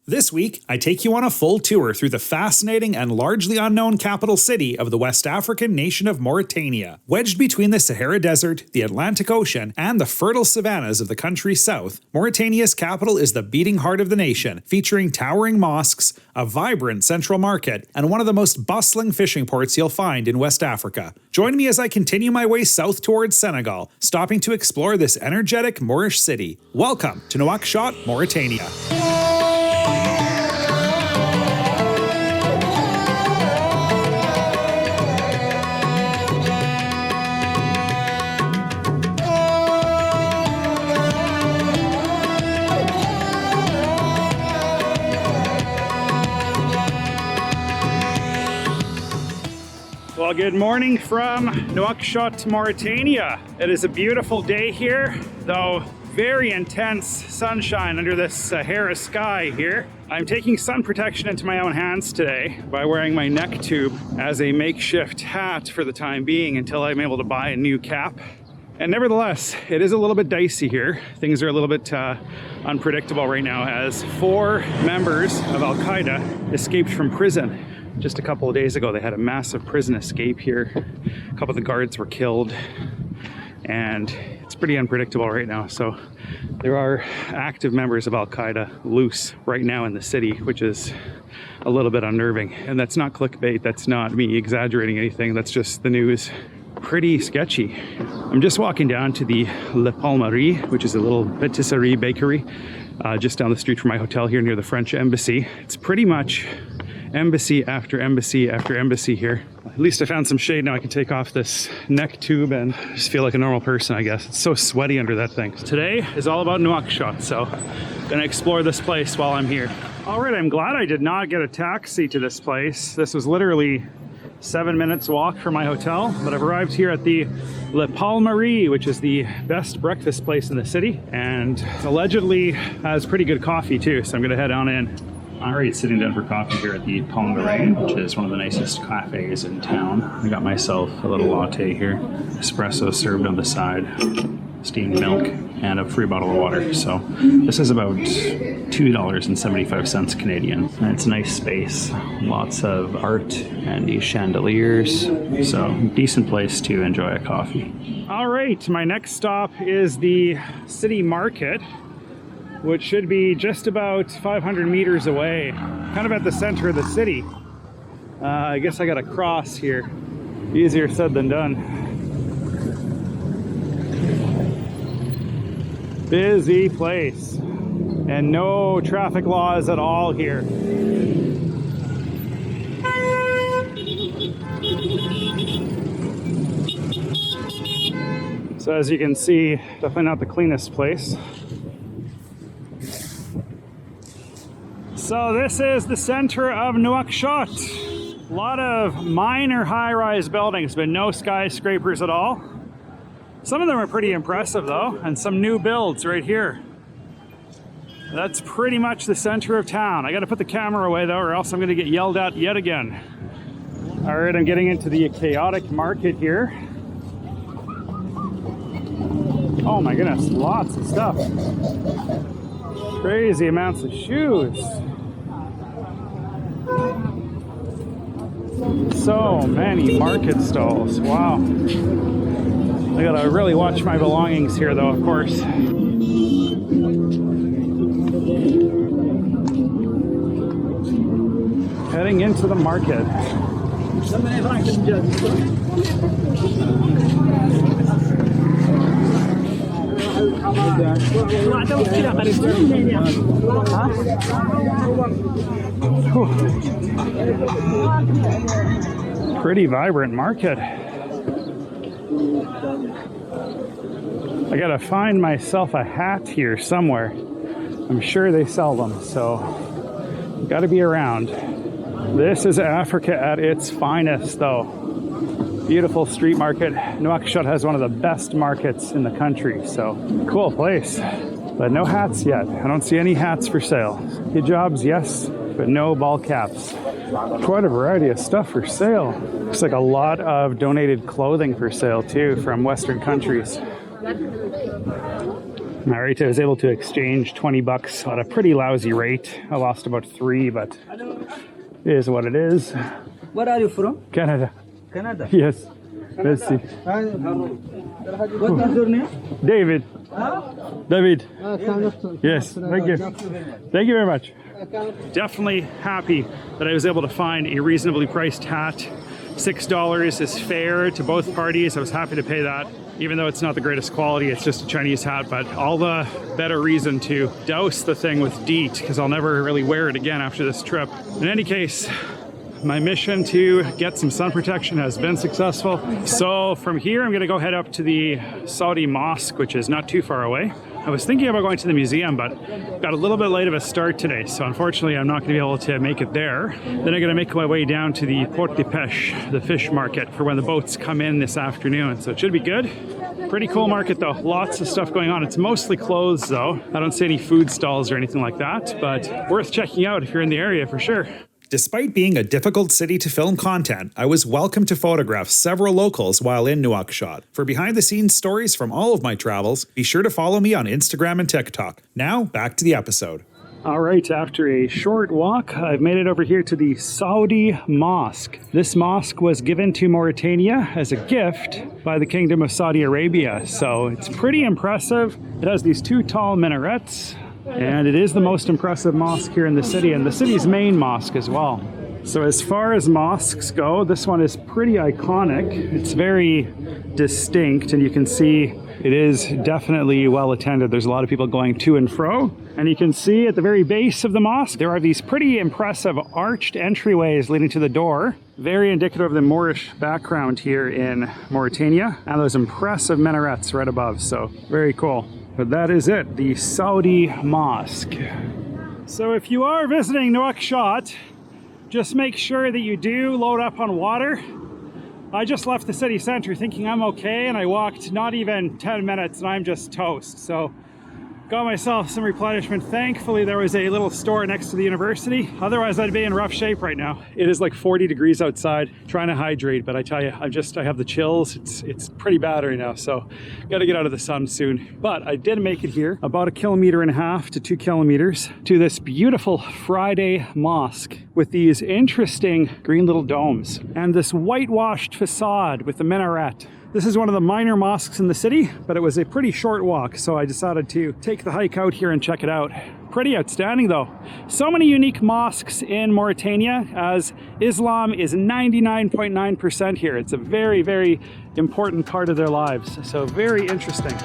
This week, I take you on a full tour through the fascinating and largely unknown capital city of the West African nation of Mauritania. Wedged between the Sahara Desert, the Atlantic Ocean, and the fertile savannas of the country's south, Mauritania's capital is the beating heart of the nation, featuring towering mosques, a vibrant central market, and one of the most bustling fishing ports you'll find in West Africa. Join me as I continue my way south towards Senegal, stopping to explore this energetic Moorish city. Welcome to Nouakchott, Mauritania. Well, good morning from Nouakchott, Mauritania. It is a beautiful day here, though very intense sunshine under this Sahara sky here. I'm taking sun protection into my own hands today by wearing my neck tube as a makeshift hat for the time being until I'm able to buy a new cap. And nevertheless, it is a little bit dicey here. Things are a little bit unpredictable right now as 4 members of Al-Qaeda escaped from prison. Just a couple of days ago, they had a massive prison escape here. A couple of the guards were killed, and it's pretty unpredictable right now. So there are active members of Al-Qaeda loose right now in the city, which is a little bit unnerving. And that's not clickbait, that's not me exaggerating anything, that's just the news. Pretty sketchy. I'm just walking down to the Palmeraie, which is a little patisserie bakery just down the street from my hotel here near the French embassy. It's pretty much embassy after embassy after embassy here. At least I found some shade now. I can take off this neck tube and just feel like a normal person, I guess. It's so sweaty under that thing. Today is all about Nouakchott, so I'm gonna explore this place while I'm here. All right, I'm glad I did not get a taxi to this place. This was literally 7 minutes walk from my hotel, but I've arrived here at the Le Palmeraie, which is the best breakfast place in the city, and allegedly has pretty good coffee too, so I'm gonna head on in. All right, sitting down for coffee here at the Palmeraie, which is one of the nicest cafes in town. I got myself a little latte here, espresso served on the side, steamed milk, and a free bottle of water. So this is about $2.75 Canadian. And it's a nice space, lots of art and these chandeliers. So decent place to enjoy a coffee. All right, my next stop is the city market, which should be just about 500 meters away, kind of at the center of the city. I guess I gotta cross here. Easier said than done. Busy place, and no traffic laws at all here. So as you can see, definitely not the cleanest place. So this is the center of Nouakchott. A lot of minor high-rise buildings, but no skyscrapers at all. Some of them are pretty impressive though, and some new builds right here. That's pretty much the center of town. I gotta put the camera away though, or else I'm gonna get yelled at yet again. All right, I'm getting into the chaotic market here. Oh my goodness, lots of stuff. Crazy amounts of shoes. So many market stalls, wow. I gotta really watch my belongings here though, of course. Heading into the market. Pretty vibrant market. I gotta find myself a hat here somewhere. I'm sure they sell them, so gotta be around. This is Africa at its finest though. Beautiful street market. Nouakchott has one of the best markets in the country, so cool place. But no hats yet. I don't see any hats for sale. Hijabs, yes, but no ball caps. Quite a variety of stuff for sale. Looks like a lot of donated clothing for sale too from Western countries. All right, I was able to exchange 20 bucks at a pretty lousy rate. I lost about 3, but it is what it is. Where are you from? Canada. Canada. Yes. Let's see. What is your name? David. David. Yes, thank you. Thank you very much. Definitely happy that I was able to find a reasonably priced hat. $6 is fair to both parties. I was happy to pay that, even though it's not the greatest quality. It's just a Chinese hat, but all the better reason to douse the thing with DEET, because I'll never really wear it again after this trip. In any case, my mission to get some sun protection has been successful. So from here, I'm gonna go head up to the Saudi Mosque, which is not too far away. I was thinking about going to the museum, but got a little bit late of a start today, so unfortunately I'm not gonna be able to make it there. Then I'm gonna make my way down to the Port de Peche, the fish market, for when the boats come in this afternoon, so it should be good. Pretty cool market though, lots of stuff going on. It's mostly closed though. I don't see any food stalls or anything like that, but worth checking out if you're in the area for sure. Despite being a difficult city to film content, I was welcome to photograph several locals while in Nouakchott. For behind-the-scenes stories from all of my travels, be sure to follow me on Instagram and TikTok. Now, back to the episode. All right, after a short walk, I've made it over here to the Saudi Mosque. This mosque was given to Mauritania as a gift by the Kingdom of Saudi Arabia, so it's pretty impressive. It has these 2 tall minarets, and it is the most impressive mosque here in the city, and the city's main mosque as well. So as far as mosques go, this one is pretty iconic. It's very distinct, and you can see it is definitely well attended. There's a lot of people going to and fro. And you can see at the very base of the mosque, there are these pretty impressive arched entryways leading to the door. Very indicative of the Moorish background here in Mauritania. And those impressive minarets right above, so very cool. But that is it, the Saudi Mosque. So if you are visiting Nouakchott, just make sure that you do load up on water. I just left the city center thinking I'm okay, and I walked not even 10 minutes and I'm just toast. So got myself some replenishment. Thankfully there was a little store next to the university. Otherwise I'd be in rough shape right now. It is like 40 degrees outside, trying to hydrate, but I tell you, I have the chills. It's pretty bad right now, so gotta get out of the sun soon. But I did make it here, about 1.5 kilometers to 2 kilometers, to this beautiful Friday Mosque with these interesting green little domes and this whitewashed facade with the minaret. This is one of the minor mosques in the city, but it was a pretty short walk, so I decided to take the hike out here and check it out. Pretty outstanding though. So many unique mosques in Mauritania, as Islam is 99.9% here. It's a very, very important part of their lives, so very interesting.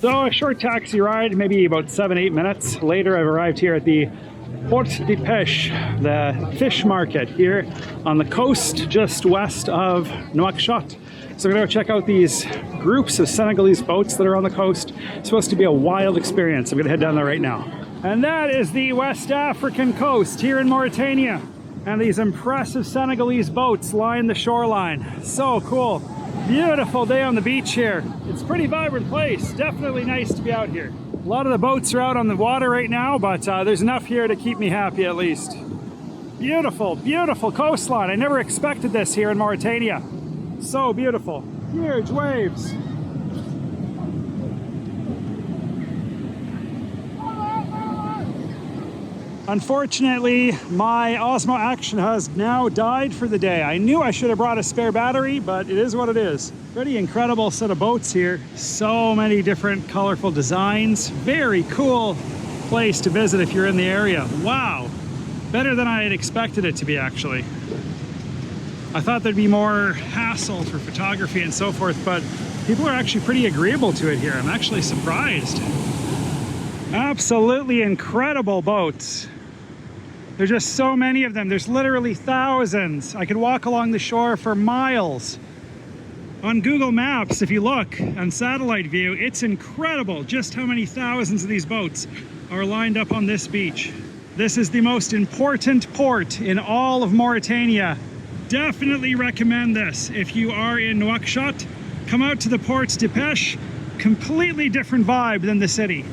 So a short taxi ride, maybe about 7-8 minutes later, I've arrived here at the Port de Peche, the fish market here on the coast just west of Nouakchott. So we're going to check out these groups of Senegalese boats that are on the coast. It's supposed to be a wild experience. I'm going to head down there right now. And that is the West African coast here in Mauritania. And these impressive Senegalese boats line the shoreline. So cool. Beautiful day on the beach here. It's a pretty vibrant place. Definitely nice to be out here. A lot of the boats are out on the water right now, but there's enough here to keep me happy at least. Beautiful, beautiful coastline. I never expected this here in Mauritania. So beautiful. Huge waves. Unfortunately, my Osmo Action has now died for the day. I knew I should have brought a spare battery, but it is what it is. Pretty incredible set of boats here. So many different colorful designs. Very cool place to visit if you're in the area. Wow. Better than I had expected it to be, actually. I thought there'd be more hassle for photography and so forth, but people are actually pretty agreeable to it here. I'm actually surprised. Absolutely incredible boats. There's just so many of them. There's literally thousands. I could walk along the shore for miles. On Google Maps, if you look on satellite view, it's incredible just how many thousands of these boats are lined up on this beach. This is the most important port in all of Mauritania. Definitely recommend this. If you are in Nouakchott, come out to the Port de Peche. Completely different vibe than the city.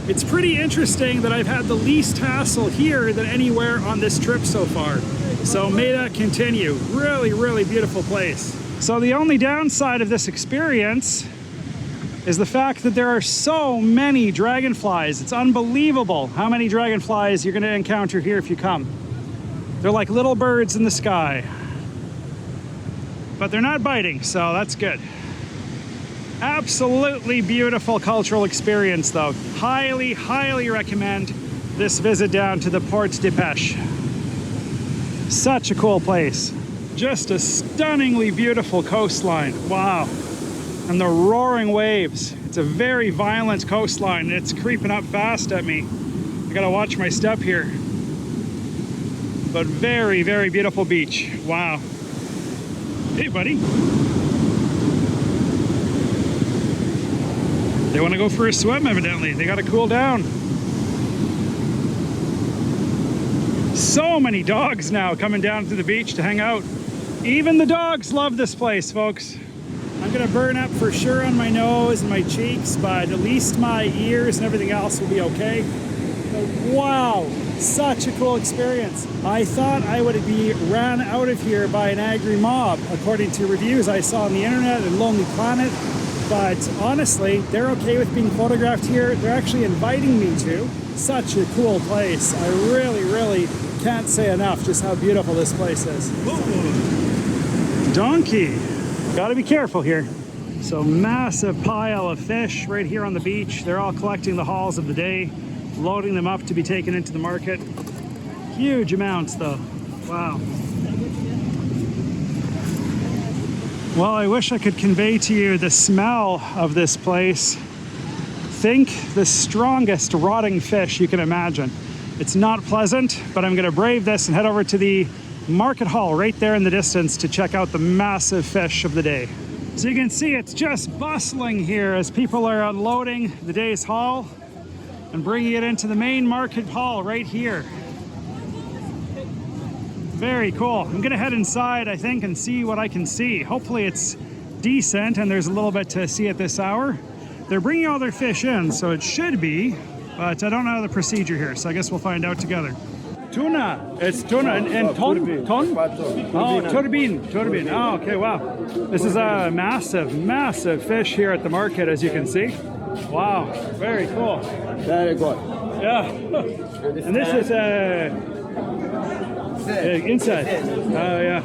It's pretty interesting that I've had the least hassle here than anywhere on this trip so far. So may that continue. Really, really beautiful place. So the only downside of this experience is the fact that there are so many dragonflies. It's unbelievable how many dragonflies you're gonna encounter here if you come. They're like little birds in the sky. But they're not biting, so that's good. Absolutely beautiful cultural experience though. Highly, highly recommend this visit down to the Port de Peche. Such a cool place. Just a stunningly beautiful coastline. Wow. And the roaring waves. It's a very violent coastline. It's creeping up fast at me. I gotta watch my step here. But very, very beautiful beach. Wow. Hey, buddy. They want to go for a swim, evidently. They gotta cool down. So many dogs now coming down to the beach to hang out. Even the dogs love this place, folks. I'm gonna burn up for sure on my nose and my cheeks, but at least my ears and everything else will be okay. But wow, such a cool experience. I thought I would be ran out of here by an angry mob, according to reviews I saw on the internet and Lonely Planet. But honestly, they're okay with being photographed here. They're actually inviting me to. Such a cool place. I really, really can't say enough just how beautiful this place is. Ooh. Donkey. Gotta be careful here. So massive pile of fish right here on the beach. They're all collecting the hauls of the day, loading them up to be taken into the market. Huge amounts though. Wow. Well, I wish I could convey to you the smell of this place. Think the strongest rotting fish you can imagine. It's not pleasant, but I'm gonna brave this and head over to the market hall right there in the distance to check out the massive fish of the day. So you can see it's just bustling here as people are unloading the day's haul and bringing it into the main market hall right here. Very cool. I'm gonna head inside, I think, and see what I can see. Hopefully it's decent and there's a little bit to see at this hour. They're bringing all their fish in, so it should be, but I don't know the procedure here, so I guess we'll find out together. Tuna. It's tuna and ton? Ton? Oh, turbine. Oh, okay, wow. This is a massive, massive fish here at the market, as you can see. Wow, very cool. Very good. Yeah. And this is inside. Oh, yeah.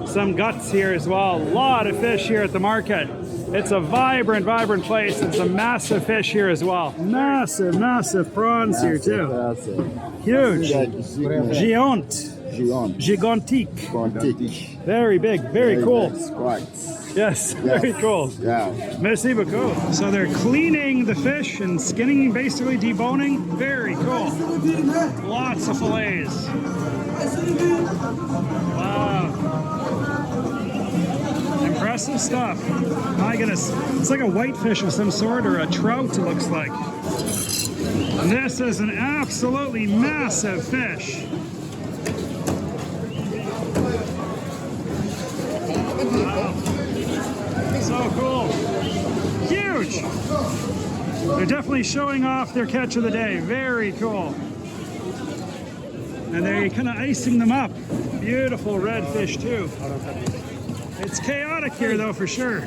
Some guts here as well. A lot of fish here at the market. It's a vibrant, vibrant place. It's a massive fish here as well. Massive, massive prawns here too. Huge. Géant. Gigantique. Very big, very cool. Yes, very cool. Yeah. Merci beaucoup. So they're cleaning the fish and skinning, basically deboning. Very cool. Lots of fillets. Wow. Impressive stuff. My goodness. It's like a whitefish of some sort, or a trout, it looks like. This is an absolutely massive fish. Wow. So cool. Huge. They're definitely showing off their catch of the day. Very cool. And they're kind of icing them up. Beautiful red fish too. It's chaotic here though, for sure.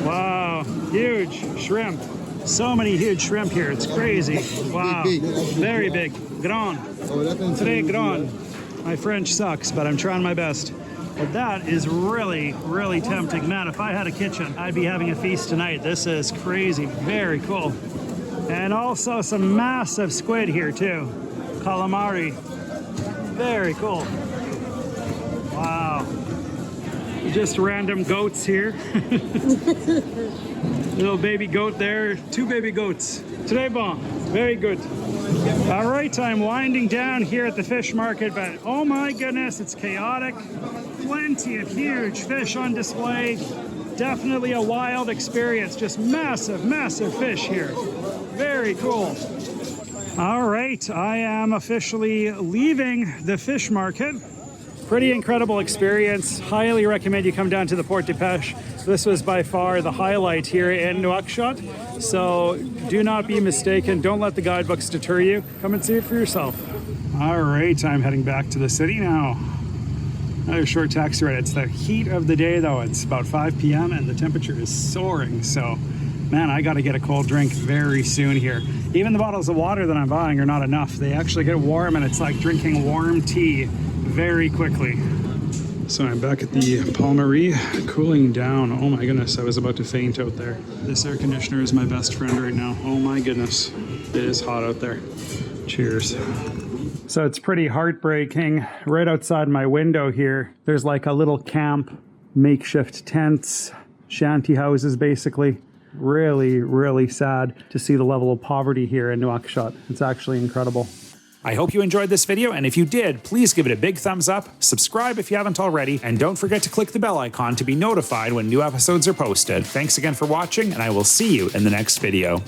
Wow, huge shrimp. So many huge shrimp here, it's crazy. Wow, very big. Grand. Très grand. My French sucks, but I'm trying my best. But that is really, really tempting. Man, if I had a kitchen, I'd be having a feast tonight. This is crazy, very cool. And also some massive squid here too. Calamari. Very cool. Wow. Just random goats here. Little baby goat there. 2 baby goats. Très bon. Very good. All right, I'm winding down here at the fish market, but oh my goodness, it's chaotic. Plenty of huge fish on display. Definitely a wild experience. Just massive, massive fish here. Very cool. All right, I am officially leaving the fish market. Pretty incredible experience. Highly recommend you come down to the Port de Peche. This was by far the highlight here in Nouakchott. So do not be mistaken. Don't let the guidebooks deter you. Come and see it for yourself. All right, I'm heading back to the city now. Another short taxi ride. It's the heat of the day though. It's about 5 p.m. and the temperature is soaring. So man, I gotta get a cold drink very soon here. Even the bottles of water that I'm buying are not enough. They actually get warm and it's like drinking warm tea very quickly. So I'm back at the Palmeraie, cooling down. Oh my goodness, I was about to faint out there. This air conditioner is my best friend right now. Oh my goodness, it is hot out there. Cheers. So it's pretty heartbreaking. Right outside my window here, there's like a little camp, makeshift tents, shanty houses basically. Really, really sad to see the level of poverty here in Nouakchott. It's actually incredible. I hope you enjoyed this video, and if you did, please give it a big thumbs up, subscribe if you haven't already, and don't forget to click the bell icon to be notified when new episodes are posted. Thanks again for watching, and I will see you in the next video.